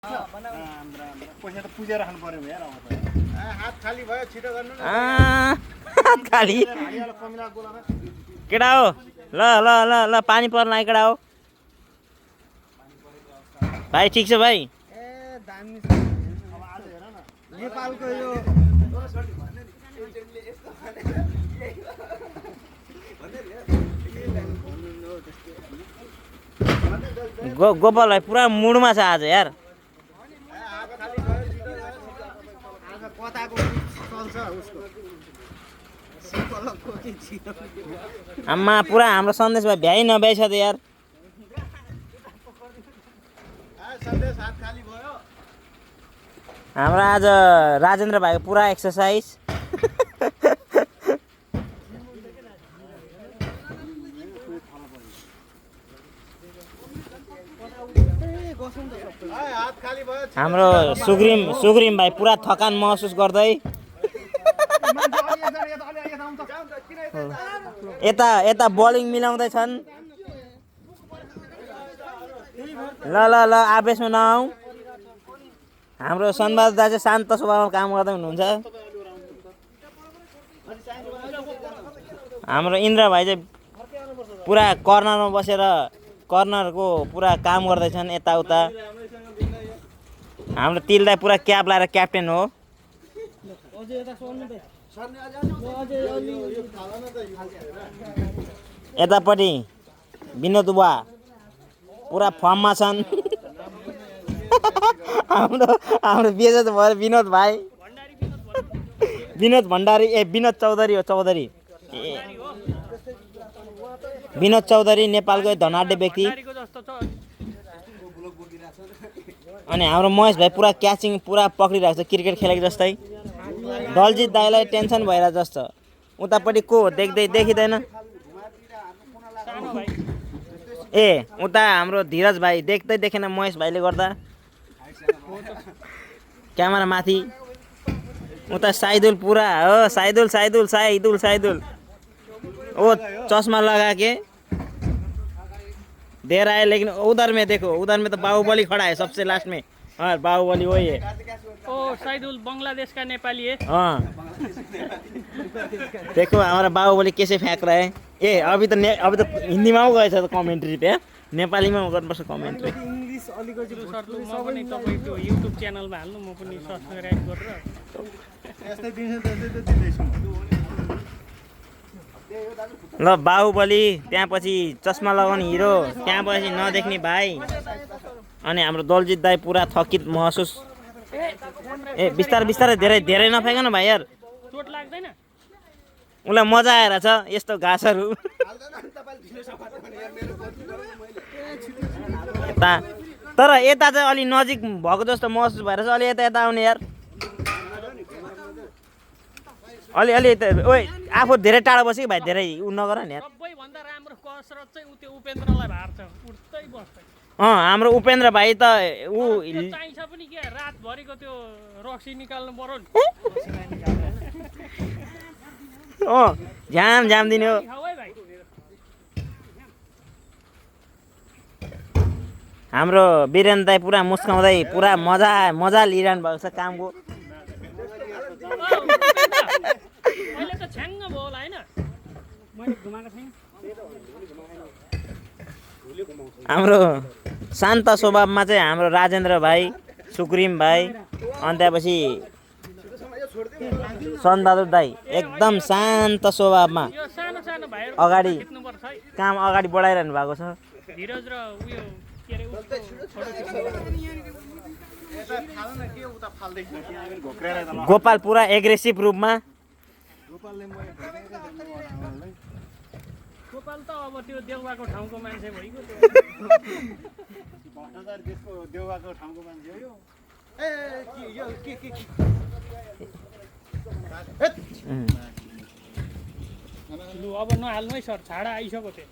पैसा त पुजेर खानु पर्यो यार अब त हात खाली भयो छिटो गर्नु न हात खाली केटा हो ल ल ल ल पानी पर्न आइ केटा हो भाइ ठीक छ भाइ ए दामी छ अब आज हेर न नेपालको यो गोपाल भाइ पुरा मुडमा छ आज यार आम्मा पुरा हाम्रो सन्देश भाइ भ्याइ नभ्याइ छ त यार हाम्रो आज राजेन्द्र भाइको पुरा एक्सर्साइज हाम्रो सुग्रिम भाइ पुरा थकान महसुस गर्दै यता बलिङ मिलाउँदैछन् ल ल ल आवेशमा नआऊ हाम्रो सन्वाद दाजु शान्त स्वभावमा काम गर्दै हुनुहुन्छ हाम्रो इन्द्र भाइ चाहिँ पुरा कर्नरमा बसेर कर्नरको पुरा काम गर्दैछन् यताउता हाम्रो तिल दाइ पुरा क्याप लाएर क्याप्टेन हो यतापट्टि विनोद बुवा पुरा फर्ममा छन् हाम्रो बेजत भयो विनोद भाइ विनोद भण्डारी विनोद चौधरी हो चौधरी विनोद चौधरी नेपालको धनाढ्य व्यक्ति अनि हाम्रो महेश भाइ पुरा क्याचिङ पुरा पक्रिरहेको छ क्रिकेट खेलेको जस्तै दलजित दाइलाई टेन्सन भइरहेको जस्तो उतापट्टि को देखिँदैन ए उता हाम्रो धीरज भाइ देख्दै देखेन महेश भाइले गर्दा क्यामेरा माथि उता साइदुल पुरा हो साइदुल ओ चश्मा लगा के देर आए लेकिन उधर में देखो उधर में तो बाहुबली खड़ा है सबसे लास्ट में हाँ बाहुबली वही है ओ साइदुल बांग्लादेश का नेपाली है हाँ देखो हमारा बाहुबली कैसे फेंक रहा है ए अभी तो हिंदी में गएछ त कमेन्ट्री पे नेपालीमा गर्नुपर्छ कमेन्ट्री इंग्लिश अलिकति सर्टु म पनि तपाईको युट्युब च्यानलमा हाल्नु म पनि सब्स्क्राइब गरेर यस्तै दिन्छ त्यस्तै त दिदैछु ल बाहुबली त्यसपछि चस्मा लगाउने हिरो त्यसपछि नदेख्ने भाइ अनि हाम्रो दलजित दाइ पुरा थकित महसुस ए बिस्तारै धेरै नफाइकन भाइ यार चोट लाग्दैन उलाई मजा आएर छ यस्तो घाँसहरू तर यता चाहिँ अलि नजिक भएको जस्तो महसुस भएर चाहिँ अलि यता आउने यार अलि ओइ आफू धेरै टाढा बस्यो भाइ धेरै उ नगर नि यार सबैभन्दा राम्रो कसरत चाहिँ उ त्यो उपेन्द्रलाई भार्छ उठ्दै बस्दै हाम्रो उपेन्द्र भाइ त उ चाहिन्छ पनि के रातभरिको त्यो रक्सी निकाल्नु पर्यो नि झ्याम दिने हो खाऊ है भाइ हाम्रो वीरेन्द्र दाइ पुरा मुस्काउँदै पुरा मजा लिइरहनु भएको छ कामको अहिले त छ्याङ्ग भयो होला हैन मैले घुमाएको छैन हाम्रो शान्त स्वभावमा चाहिँ हाम्रो राजेन्द्र भाइ सुग्रिम भाइ अनि त्यसपछि सनबहादुर दाइ एकदम शान्त स्वभावमा यो सानो सानो भाइहरु अगाडि खिच्नुपर्छ है काम अगाडि बढाइरहनु भएको छ धीरज र उयो के रे उसको गोपाल पुरा एग्रेसिभ रूपमा गोपाल त अब त्यो देउवाको ठाउँको मान्छे भइगयो त्यो भ्रष्टाचार देशको देउवाको ठाउँको मान्छे हो यो लु अब नहाल्नु है सर छाडा आइसक्यो त्यो